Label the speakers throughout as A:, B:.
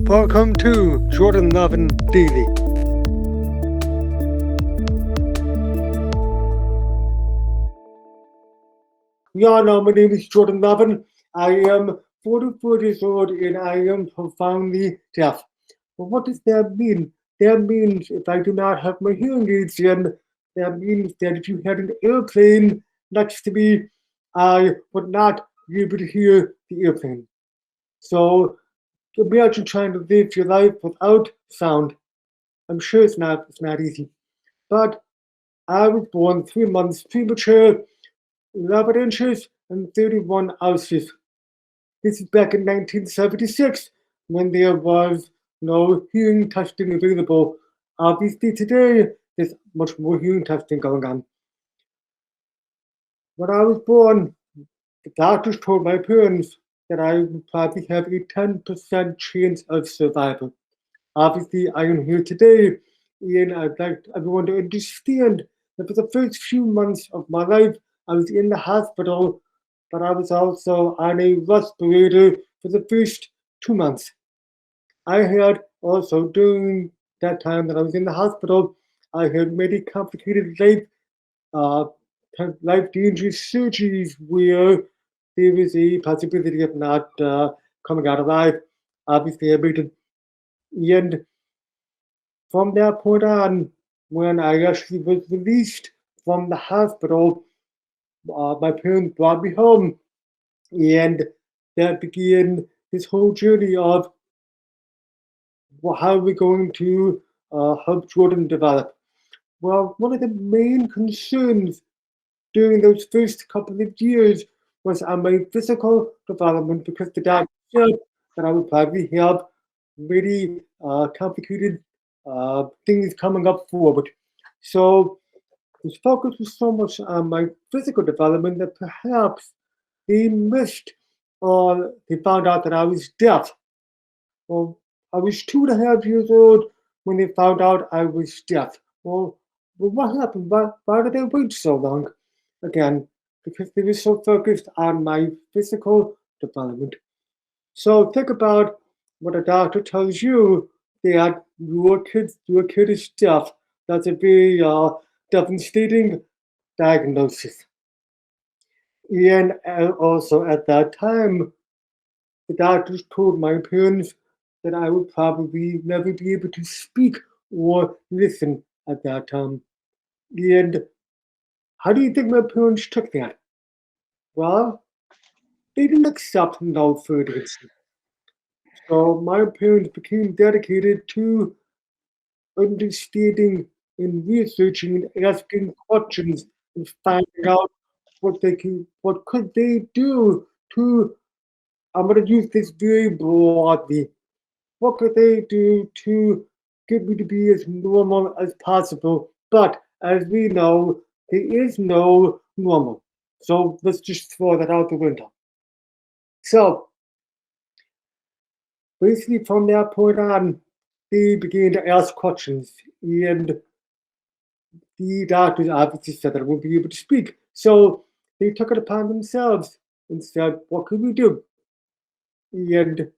A: Welcome to Jordan Lovin Daily. Yeah, no, my name is Jordan Lovin. I am 44 years old and I am profoundly deaf. But what does that mean? That means if I do not have my hearing aids in, that means that if you had an airplane next to me, I would not be able to hear the airplane. So imagine trying to live your life without sound. I'm sure it's not easy. But I was born 3 months premature, 11 inches and 31 ounces. This is back in 1976 when there was no hearing testing available. Obviously, today there's much more hearing testing going on. When I was born, the doctors told my parents that I would probably have a 10% chance of survival. Obviously, I am here today, and I'd like everyone to understand that for the first few months of my life, I was in the hospital, but I was also on a respirator for the first 2 months. I had also, during that time that I was in the hospital, I had many complicated uh, life dangerous surgeries where there was a possibility of not coming out alive. Obviously, I made it. And from that point on, when I actually was released from the hospital, my parents brought me home, and that began this whole journey of how we're going to help Jordan develop. Well, one of the main concerns during those first couple of years was on my physical development because the doctor said that I would probably have really complicated things coming up forward. So his focus was so much on my physical development that perhaps they missed or they found out that I was deaf. Well, I was 2.5 years old when they found out I was deaf. Well, what happened? Why did they wait so long? Again, because they were so focused on my physical development. So think about what a doctor tells you that your kid is deaf. That's a very devastating diagnosis. And also at that time, the doctors told my parents that I would probably never be able to speak or listen at that time. And how do you think my parents took that? Well, they didn't accept no further. So my parents became dedicated to understanding and researching and asking questions and finding out what could they do to. I'm going to use this very broadly. What could they do to get me to be as normal as possible? But as we know, there is no normal. So let's just throw that out the window. So basically, from that point on, they began to ask questions, and the doctors obviously said that I won't be able to speak. So they took it upon themselves and said, "What could we do?" And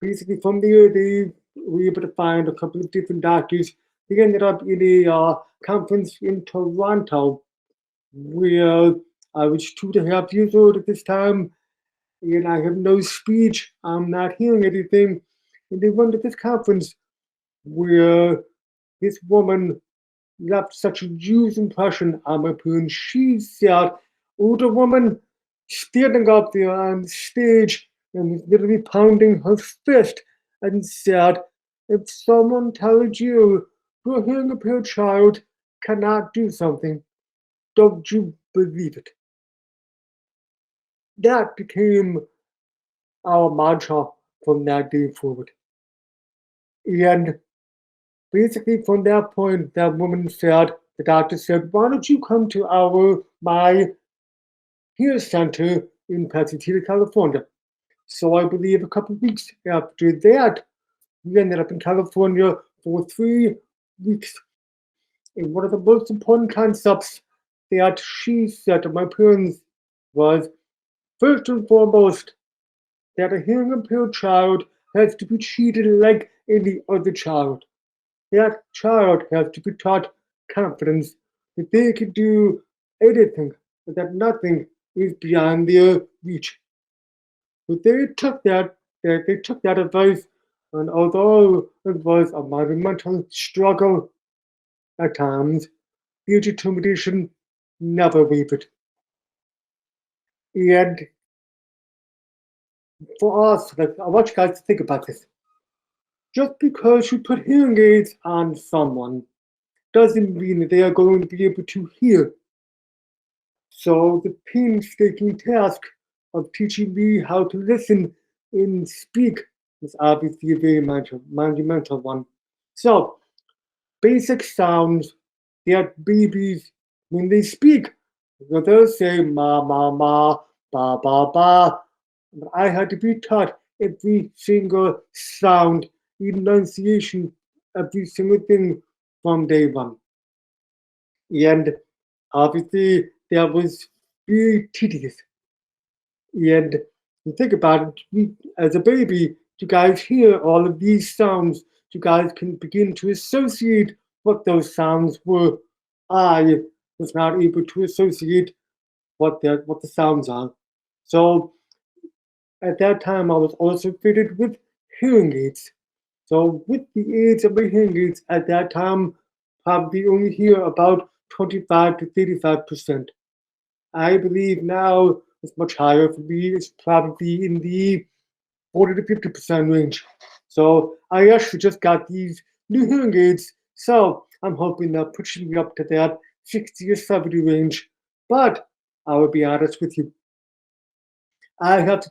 A: basically, from there, they were able to find a couple of different doctors. They ended up in a conference in Toronto where I was 2.5 years old at this time, and I have no speech. I'm not hearing anything. And they went to this conference where this woman left such a huge impression on my parents. She's that older woman standing up there on stage and was literally pounding her fist and said, "If someone tells you your hearing impaired child cannot do something, don't you believe it?" That became our mantra from that day forward. And basically, from that point, that woman said, the doctor said, "Why don't you come to my hearing center in Pasadena, California?" So I believe a couple of weeks after that, we ended up in California for 3 weeks. And one of the most important concepts that she said to my parents was, first and foremost, that a hearing impaired child has to be treated like any other child. That child has to be taught confidence that they can do anything, that nothing is beyond their reach. But they took that advice, and although it was a monumental struggle at times, their determination never wavered. And for us, like, I want you guys to think about this. Just because you put hearing aids on someone doesn't mean that they are going to be able to hear. So the painstaking task of teaching me how to listen and speak is obviously a very monumental one. So basic sounds that babies, when they speak, they'll say ma ma ma, ba ba ba. I had to be taught every single sound, enunciation, every single thing from day one. And obviously, that was very tedious. And you think about it, as a baby, you guys hear all of these sounds. You guys can begin to associate what those sounds were. I was not able to associate what the sounds are. So at that time, I was also fitted with hearing aids. So with the aids of my hearing aids at that time, probably only hear about 25 to 35%. I believe now it's much higher for me. It's probably in the 40 to 50% range. So I actually just got these new hearing aids. So I'm hoping that pushing me up to that 60 or 70 range. But I will be honest with you. I have to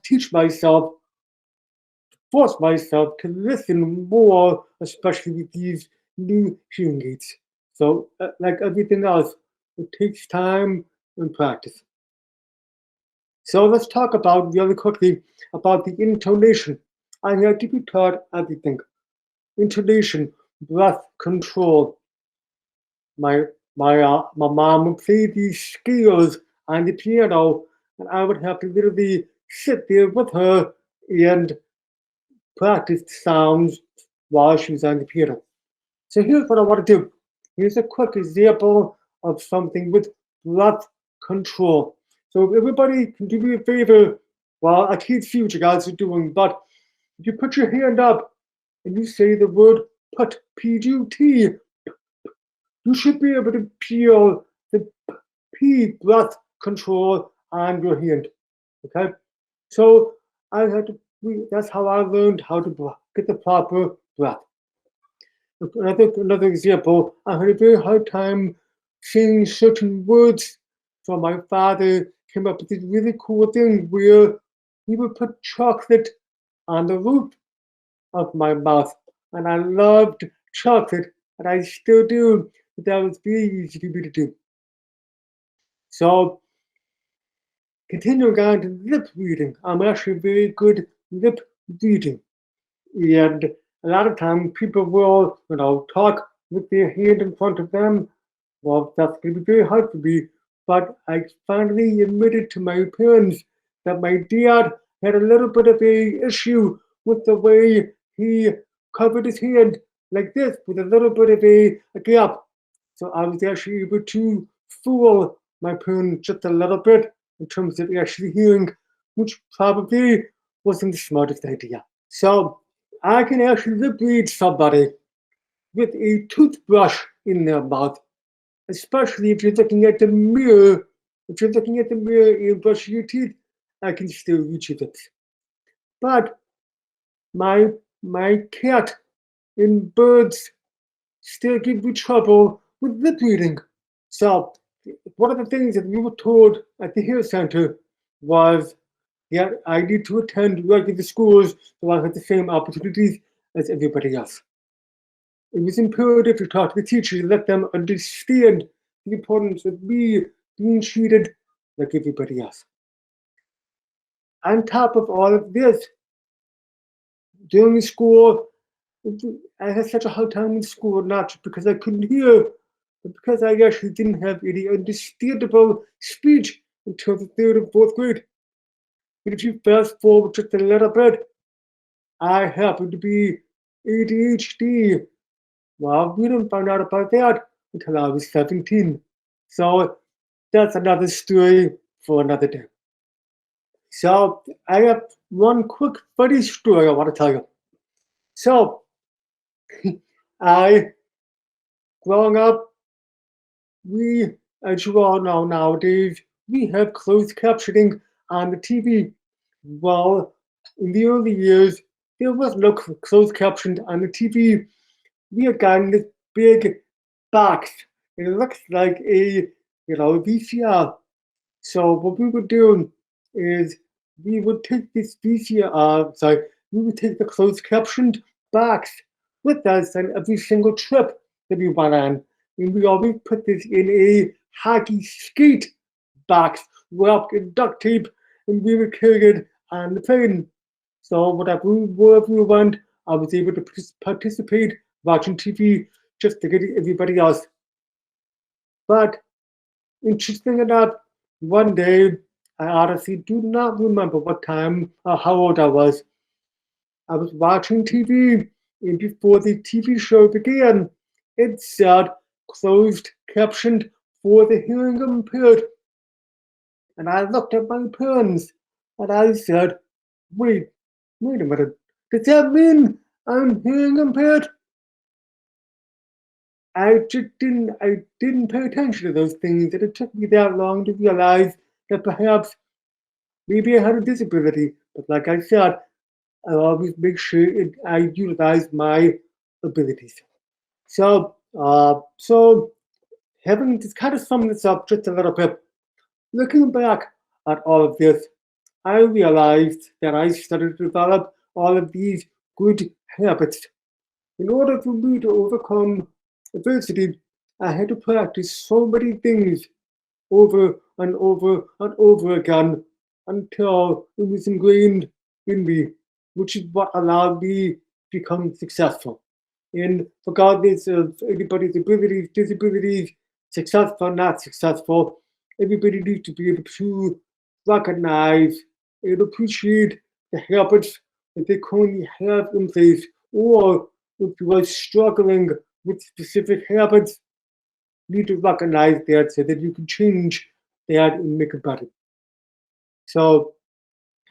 A: force myself to listen more, especially with these new hearing aids. So, like everything else, it takes time and practice. So let's talk about really quickly about the intonation. I had to be taught everything. Intonation, breath control. My mom would play these scales on the piano, and I would have to literally sit there with her and practice the sounds while she was on the piano. So here's what I want to do. Here's a quick example of something with breath control. So if everybody can do me a favor, well, I can't see what you guys are doing, but if you put your hand up and you say the word put, P-U-T, you should be able to feel the P breath control on your hand. Okay? So I had to, that's how I learned how to get the proper breath. Another example, I had a very hard time saying certain words. So my father came up with this really cool thing where he would put chocolate on the roof of my mouth. And I loved chocolate, and I still do. But that was very easy for me to do. So continuing on to lip reading, I'm actually very good lip reading. And a lot of times people will, talk with their hand in front of them. Well, that's going to be very hard for me. But I finally admitted to my parents that my dad had a little bit of a issue with the way he covered his hand like this with a little bit of a gap. So I was actually able to fool my parents just a little bit in terms of actually hearing, which probably wasn't the smartest idea. So I can actually lip read somebody with a toothbrush in their mouth, especially if you're looking at the mirror. If you're looking at the mirror and brushing your teeth, I can still reach your lips. But my cat and birds still give me trouble with lip reading. So one of the things that we were told at the Hair Center was that I need to attend regular schools so I have the same opportunities as everybody else. It was imperative to talk to the teachers and let them understand the importance of me being treated like everybody else. On top of all of this, during school, I had such a hard time in school, not just because I couldn't hear, but because I actually didn't have any understandable speech until the third and fourth grade. And if you fast forward just a little bit, I happen to be ADHD. Well, we didn't find out about that until I was 17. So that's another story for another day. So I have one quick funny story I want to tell you. So I, growing up, we, as you all know nowadays, we have closed captioning on the TV. Well, in the early years, there was no closed captioned on the TV. We had gotten this big box. It looks like a, VCR. So what we would do is we would take this VCR, we would take the closed captioned box with us on every single trip that we went on. And we always put this in a hockey skate box wrapped in duct tape, and we would carry it on the plane. So wherever we went, I was able to participate watching TV just to get everybody else. But interesting enough, one day, I honestly do not remember what time or how old I was. I was watching TV, and before the TV show began, it said closed captioned for the hearing impaired. And I looked at my parents and I said, wait a minute, does that mean I'm hearing impaired? I didn't pay attention to those things, and it took me that long to realize that perhaps maybe I had a disability. But like I said, I always make sure I utilize my abilities. So having to kind of sum this up just a little bit, looking back at all of this, I realized that I started to develop all of these good habits. In order for me to overcome adversity, I had to practice so many things over and over and over again until it was ingrained in me, which is what allowed me to become successful. And regardless of anybody's abilities, disabilities, successful, not successful, everybody needs to be able to recognize and appreciate the habits that they currently have in place, or if you are struggling with specific habits, you need to recognize that so that you can change that and make it better. So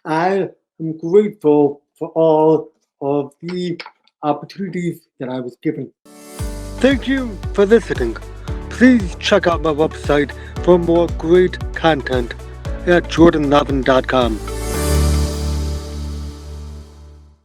A: I am grateful for all of the opportunities that I was given. Thank you for listening. Please check out my website for more great content at jordanlevin.com.